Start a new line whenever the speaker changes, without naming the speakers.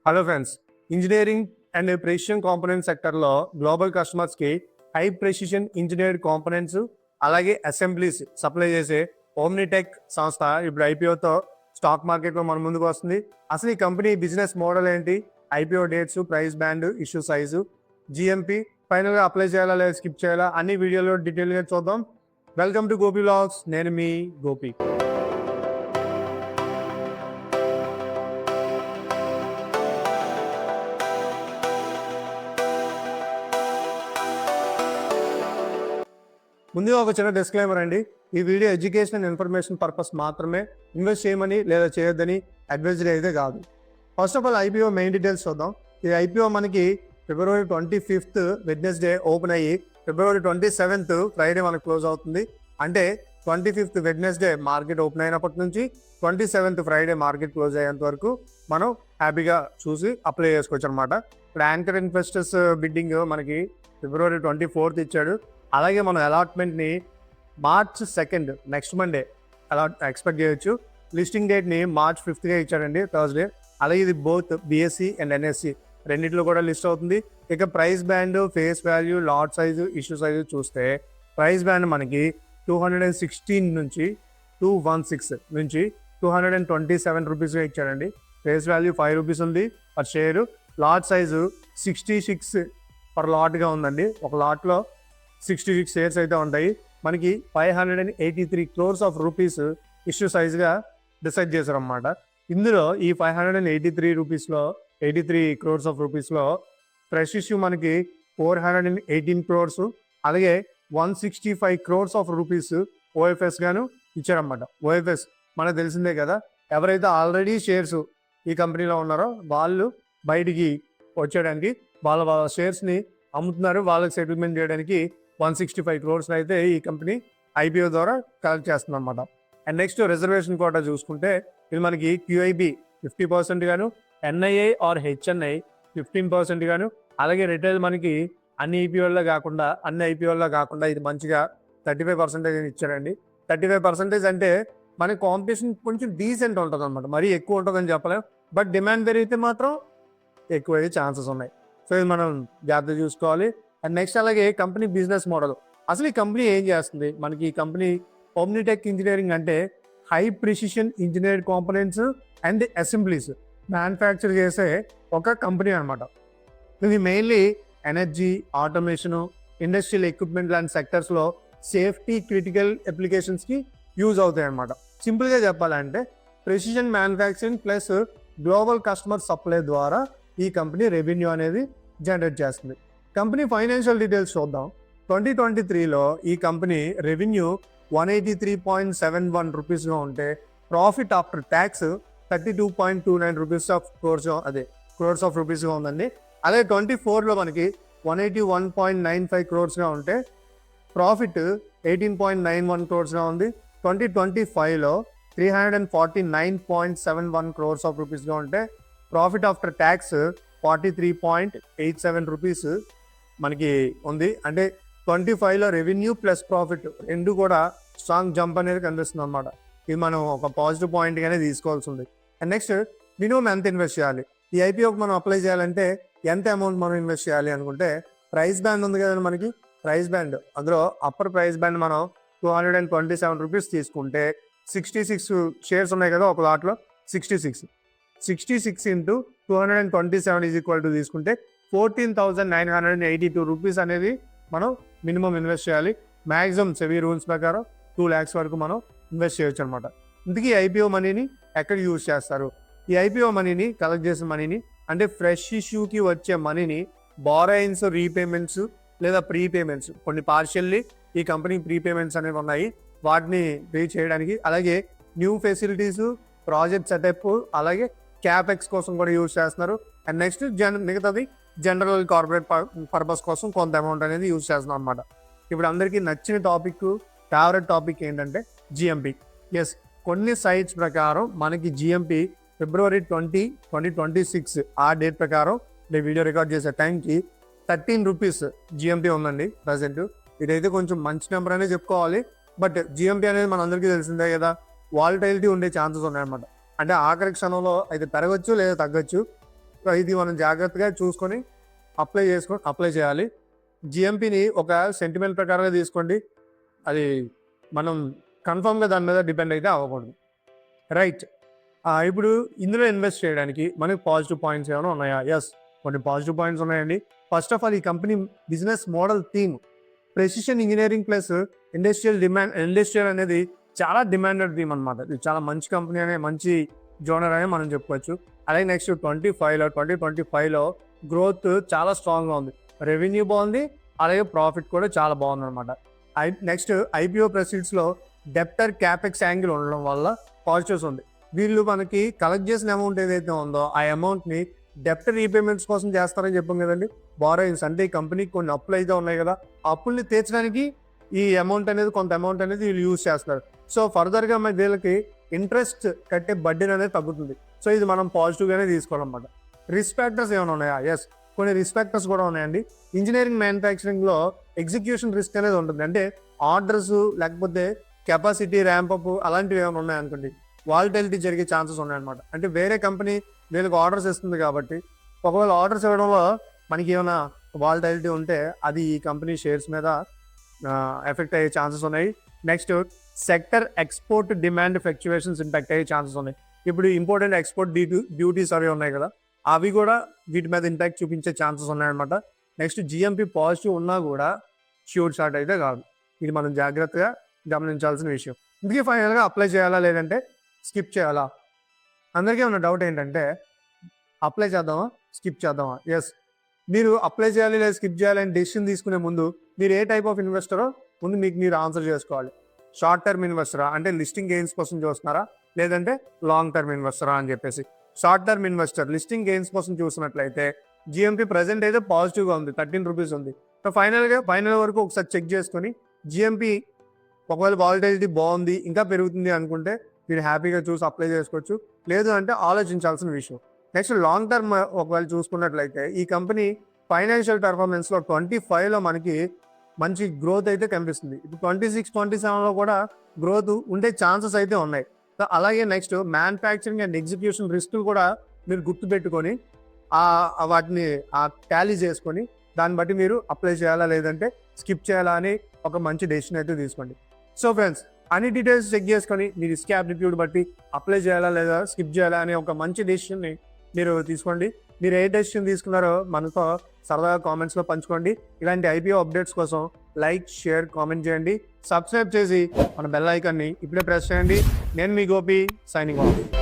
Hello friends, engineering and precision component సెక్టర్లో global కస్టమర్స్కి high precision engineered components అలాగే assemblies supply చేసే ఓమ్నిటెక్ సంస్థ ఇప్పుడు ఐపీఓతో స్టాక్ మార్కెట్లో మన ముందుకు వస్తుంది. అసలు ఈ కంపెనీ బిజినెస్ మోడల్ ఏంటి, IPO dates, price band, issue size, GMP ఫైనల్గా అప్లై చేయాలా లేదా స్కిప్ చేయాలా అన్ని వీడియోలో డీటెయిల్గా చూద్దాం. Welcome to Gopi vlogs. నేను మీ గోపి. ముందుగా ఒక చిన్న డిస్క్లైమర్ అండి. ఈ video education and information purpose మాత్రమే, ఇన్వెస్ట్ చేయమని లేదా చేయొద్దని అడ్వైజరీ అయితే కాదు. First of all IPO main details చూద్దాం. ఈ ఐపీఓ మనకి February 25th వెడ్నెస్డే ఓపెన్ అయ్యి February 27th ఫ్రైడే మనకు క్లోజ్ అవుతుంది. అంటే 25th వెడ్నెస్డే మార్కెట్ ఓపెన్ అయినప్పటి నుంచి 27th ఫ్రైడే మార్కెట్ క్లోజ్ అయ్యేంత వరకు మనం హ్యాపీగా చూసి అప్లై చేసుకోవచ్చు అనమాట. ఇప్పుడు యాంకర్ ఇన్వెస్టర్స్ బిడ్డింగ్ మనకి February 24th ఇచ్చాడు. అలాగే మనం అలాట్మెంట్ని March 2nd next Monday expect చేయొచ్చు. లిస్టింగ్ డేట్ని March 5th ఇచ్చాడండి, థర్స్డే. అలాగే ఇది బోత్ బిఎస్సి అండ్ ఎన్ఎస్సి రెండింటిలో కూడా లిస్ట్ అవుతుంది. ఇక price band, face value, lot size, issue size చూస్తే ప్రైస్ బ్యాండ్ మనకి 216 నుంచి 216 నుంచి 227 రూపీస్గా ఇచ్చాడండి. ఫేస్ వాల్యూ 5 రూపీస్ ఉంది per share. Lot size 66 per లాట్గా ఉందండి. ఒక లాట్లో 66 షేర్స్ అయితే ఉంటాయి. మనకి 583 crores ఆఫ్ రూపీస్ ఇష్యూ సైజ్గా డిసైడ్ చేశారన్నమాట. ఇందులో ఈ 83 crores ఆఫ్ రూపీస్లో ఫ్రెష్ ఇష్యూ మనకి 418 crores, అలాగే 165 crores ఆఫ్ రూపీస్ ఓఎఫ్ఎస్ గాను ఇచ్చారన్నమాట. ఓఎఫ్ఎస్ మనకు తెలిసిందే కదా, ఎవరైతే ఆల్రెడీ షేర్స్ ఈ కంపెనీలో ఉన్నారో వాళ్ళు బయటికి వచ్చేయడానికి వాళ్ళ షేర్స్ని అమ్ముతున్నారు, వాళ్ళకి సెటిల్మెంట్ చేయడానికి 165 crores అయితే ఈ కంపెనీ ఐపీఓ ద్వారా కలెక్ట్ చేస్తుంది అనమాట. అండ్ నెక్స్ట్ రిజర్వేషన్ కోటా చూసుకుంటే ఇది మనకి క్యూఐబి 50% గాను, ఎన్ఐఏ ఆర్ హెచ్ఎన్ఐ 15% గాను, అలాగే రిటైల్ మనకి అన్ని ఐపీఓల్లో కాకుండా ఇది మంచిగా 35% ఇచ్చారండి. 35% అంటే మనకి కాంపిటీషన్ కొంచెం డీసెంట్ ఉంటుంది అనమాట. మరీ ఎక్కువ ఉంటుందని చెప్పలేం, బట్ డిమాండ్ పెరిగితే మాత్రం ఎక్కువ అయ్యే ఛాన్సెస్ ఉన్నాయి. సో ఇది మనం జాగ్రత్త చూసుకోవాలి. అండ్ నెక్స్ట్ అలాగే కంపెనీ బిజినెస్ మోడల్. అసలు ఈ కంపెనీ ఏం చేస్తుంది, మనకి ఈ కంపెనీ ఓమ్నిటెక్ ఇంజనీరింగ్ అంటే high precision engineered components and assemblies manufacture చేసే ఒక కంపెనీ అనమాట. ఇది mainly energy, automation, industrial equipment లాంటి సెక్టర్స్లో సేఫ్టీ క్రిటికల్ అప్లికేషన్స్కి యూజ్ అవుతాయి అన్నమాట. సింపుల్గా చెప్పాలంటే precision manufacturing plus global customer supply ద్వారా ఈ కంపెనీ రెవెన్యూ అనేది జనరేట్ చేస్తుంది. కంపెనీ ఫైనాన్షియల్ డీటెయిల్స్ చూద్దాం. 2023లో ఈ కంపెనీ రెవెన్యూ 183.71 రూపీస్గా ఉంటే profit after tax 32.29 crores of రూపీస్గా ఉందండి. అదే 24లో మనకి 181.95 క్రోర్స్గా ఉంటే ప్రాఫిట్ 18.91 క్రోర్స్గా ఉంది. 2025లో 349.71 క్రోర్స్ ఆఫ్ రూపీస్గా ఉంటే ప్రాఫిట్ ఆఫ్టర్ ట్యాక్స్ 43.87 రూపీస్ మనకి ఉంది. అంటే 25లో రెవెన్యూ ప్లస్ ప్రాఫిట్ రెండు కూడా స్ట్రాంగ్ జంప్ అనేది కనిపిస్తుంది అనమాట. ఇది మనం ఒక పాజిటివ్ పాయింట్గానే తీసుకోవాల్సి ఉంది. అండ్ నెక్స్ట్ మినిమం ఎంత ఇన్వెస్ట్ చేయాలి, ఈ ఐపీఓకి మనం అప్లై చేయాలంటే ఎంత అమౌంట్ మనం ఇన్వెస్ట్ చేయాలి అనుకుంటే ప్రైస్ బ్యాండ్ ఉంది కదండి మనకి. ప్రైస్ బ్యాండ్ అందులో అప్పర్ ప్రైస్ బ్యాండ్ మనం 227 రూపీస్ తీసుకుంటే 66 షేర్స్ ఉన్నాయి కదా ఒక లాట్లో. 66 ఇంటూ 227 ఈజ్ ఈక్వల్ టు తీసుకుంటే 14,982 రూపీస్ అనేది మనం మినిమం ఇన్వెస్ట్ చేయాలి. మ్యాక్సిమం సెబీ రూల్స్ ప్రకారం 2 lakhs వరకు మనం ఇన్వెస్ట్ చేయొచ్చు అనమాట. ఇందుకీ ఐపీఓ మనీని ఎక్కడ యూజ్ చేస్తారు, ఈ ఐపీఓ మనీని కలెక్ట్ చేసిన మనీని అంటే ఫ్రెష్ ఇష్యూకి వచ్చే మనీని బారోయిన్స్, రీపేమెంట్స్ లేదా ప్రీపేమెంట్స్, కొన్ని పార్షియల్లీ ఈ కంపెనీ ప్రీపేమెంట్స్ అనేవి ఉన్నాయి, వాటిని పే చేయడానికి, అలాగే న్యూ ఫెసిలిటీస్, ప్రాజెక్ట్ సెటప్, అలాగే క్యాపెక్స్ కోసం కూడా యూజ్ చేస్తున్నారు. అండ్ నెక్స్ట్ మిగతాది జనరల్ కార్పొరేట్ పర్పస్ కోసం కొంత అమౌంట్ అనేది యూజ్ చేస్తున్నాం అనమాట. ఇప్పుడు అందరికీ నచ్చిన టాపిక్, ఫేవరెట్ టాపిక్ ఏంటంటే జిఎంపి. ఎస్, కొన్ని సైట్స్ ప్రకారం మనకి జిఎంపి February 20, 2026 ఆ డేట్ ప్రకారం నేను వీడియో రికార్డ్ చేసే టైంకి 13 రూపీస్ జిఎంపి ఉందండి ప్రజెంట్. ఇదైతే కొంచెం మంచి నెంబర్ అనే చెప్పుకోవాలి. బట్ జిఎంపి అనేది మన అందరికీ తెలిసిందే కదా, వాలటైలిటీ ఉండే ఛాన్సెస్ ఉన్నాయన్నమాట. అంటే ఆఖరి క్షణంలో అయితే పెరగచ్చు లేదా తగ్గచ్చు. సో ఇది మనం జాగ్రత్తగా చూసుకొని అప్లై చేయాలి. జిఎంపిని ఒక సెంటిమెంట్ ప్రకారంగా తీసుకోండి, అది మనం కన్ఫామ్గా దాని మీద డిపెండ్ అయితే అవ్వకూడదు. రైట్, ఇప్పుడు ఇందులో ఇన్వెస్ట్ చేయడానికి మనకి పాజిటివ్ పాయింట్స్ ఏమైనా ఉన్నాయా? ఎస్, కొన్ని పాజిటివ్ పాయింట్స్ ఉన్నాయండి. ఫస్ట్ ఆఫ్ ఆల్ ఈ company business model theme precision engineering plus industrial అనేది చాలా డిమాండెడ్ థీమ్ అనమాట. ఇది చాలా మంచి కంపెనీ అనే మంచి జోనర్ అని మనం చెప్పుకోవచ్చు. అలాగే నెక్స్ట్ 2025లో గ్రోత్ చాలా స్ట్రాంగ్గా ఉంది, రెవెన్యూ బాగుంది, అలాగే ప్రాఫిట్ కూడా చాలా బాగుంది అనమాట. నెక్స్ట్ ఐపీఓ ప్రొసీడ్స్లో డెప్టర్ క్యాపెక్స్ యాంగిల్ ఉండడం వల్ల పాజిటివ్స్ ఉంది. వీళ్ళు మనకి కలెక్ట్ చేసిన అమౌంట్ ఏదైతే ఉందో ఆ అమౌంట్ని డెప్ట్ రీపేమెంట్స్ కోసం చేస్తారని చెప్పాం కదండి. బారోయింగ్స్ అంటే ఈ కంపెనీకి కొన్ని అప్పులు అయితే ఉన్నాయి కదా, ఆ అప్పుల్ని తీర్చడానికి ఈ అమౌంట్ అనేది కొంత అమౌంట్ అనేది వీళ్ళు యూజ్ చేస్తారు. సో ఫర్దర్గా మన వీళ్ళకి ఇంట్రెస్ట్ కట్టే బడ్డీని అనేది తగ్గుతుంది. సో ఇది మనం పాజిటివ్గానే తీసుకోవాలన్నమాట. రిస్క్ ఫ్యాక్టర్స్ ఏమైనా ఉన్నాయా? ఎస్, కొన్ని రిస్క్ ఫ్యాక్టర్స్ కూడా ఉన్నాయండి. ఇంజనీరింగ్ మ్యానుఫ్యాక్చరింగ్లో ఎగ్జిక్యూషన్ రిస్క్ అనేది ఉంటుంది. అంటే ఆర్డర్స్ లేకపోతే కెపాసిటీ ర్యాంపప్ అలాంటివి ఏమైనా ఉన్నాయనుకోండి, వాలిటిలిటీ జరిగే ఛాన్సెస్ ఉన్నాయన్నమాట. అంటే వేరే కంపెనీ వీళ్ళకి ఆర్డర్స్ ఇస్తుంది కాబట్టి ఒకవేళ ఆర్డర్స్ ఇవ్వడంలో మనకి ఏమైనా వాలిటిలిటీ ఉంటే అది ఈ కంపెనీ షేర్స్ మీద ఎఫెక్ట్ అయ్యే ఛాన్సెస్ ఉన్నాయి. Next sector export demand fluctuations impact అయ్యే ఛాన్సెస్ ఉన్నాయి. ఇప్పుడు ఇంపార్టెంట్ ఎక్స్పోర్ట్ డ్యూటీస్ అవి ఉన్నాయి కదా, అవి కూడా వీటి మీద ఇంపాక్ట్ చూపించే ఛాన్సెస్ ఉన్నాయన్నమాట. నెక్స్ట్ జిఎంపి పాజిటివ్ ఉన్నా కూడా షూర్ షార్ట్ అయితే కాదు, ఇది మనం జాగ్రత్తగా గమనించాల్సిన విషయం. ఇందుకే ఫైనల్గా అప్లై చేయాలా లేదంటే స్కిప్ చేయాలా? అందరికీ ఉన్న డౌట్ ఏంటంటే అప్లై చేద్దామా స్కిప్ చేద్దామా? ఎస్, మీరు అప్లై చేయాలి లేదా స్కిప్ చేయాలి అని డెసిషన్ తీసుకునే ముందు మీరు ఏ టైప్ ఆఫ్ ఇన్వెస్టరో ముందు మీకు మీరు ఆన్సర్ చేసుకోవాలి. షార్ట్ టర్మ్ ఇన్వెస్టరా అంటే లిస్టింగ్ గెయిన్స్ కోసం చూస్తున్నారా, లేదంటే లాంగ్ టర్మ్ ఇన్వెస్టరా అని చెప్పేసి. Short term investor listing gains కోసం చూసినట్లయితే జిఎంపి ప్రజెంట్ అయితే పాజిటివ్గా ఉంది, 13 రూపీస్ ఉంది. సో ఫైనల్ వరకు ఒకసారి చెక్ చేసుకొని జిఎంపి ఒకవేళ వాలిటిలిటీ బాగుంది ఇంకా పెరుగుతుంది అనుకుంటే మీరు హ్యాపీగా చూసి అప్లై చేసుకోవచ్చు, లేదు అంటే ఆలోచించాల్సిన విషయం. నెక్స్ట్ లాంగ్ టర్మ్ ఒకవేళ చూసుకున్నట్లయితే ఈ కంపెనీ ఫైనాన్షియల్ పెర్ఫార్మెన్స్లో 25లో మనకి మంచి గ్రోత్ అయితే కనిపిస్తుంది. ఇప్పుడు 26, 27లో కూడా గ్రోత్ ఉండే ఛాన్సెస్ అయితే ఉన్నాయి. సో అలాగే next manufacturing and execution risk కూడా మీరు గుర్తుపెట్టుకొని వాటిని టాలీ చేసుకొని దాన్ని బట్టి మీరు అప్లై చేయాలా లేదంటే స్కిప్ చేయాలా అని ఒక మంచి డెసిషన్ అయితే తీసుకోండి. సో ఫ్రెండ్స్, అన్ని డీటెయిల్స్ చెక్ చేసుకొని మీ రిస్క్ యాప్టిట్యూడ్ బట్టి అప్లై చేయాలా లేదా స్కిప్ చేయాలా అనే ఒక మంచి డెసిషన్ని మీరు తీసుకోండి. మీరు ఏ డెసిషన్ తీసుకున్నారో మనతో సరదాగా కామెంట్స్లో పంచుకోండి. ఇలాంటి ఐపీఓ అప్డేట్స్ కోసం లైక్, షేర్, కామెంట్ చేయండి. సబ్స్క్రైబ్ చేసి మన బెల్ ఐకాన్ని ఇప్పుడే ప్రెస్ చేయండి. నేను మీ గోపి, సైనింగ్ ఆఫ్.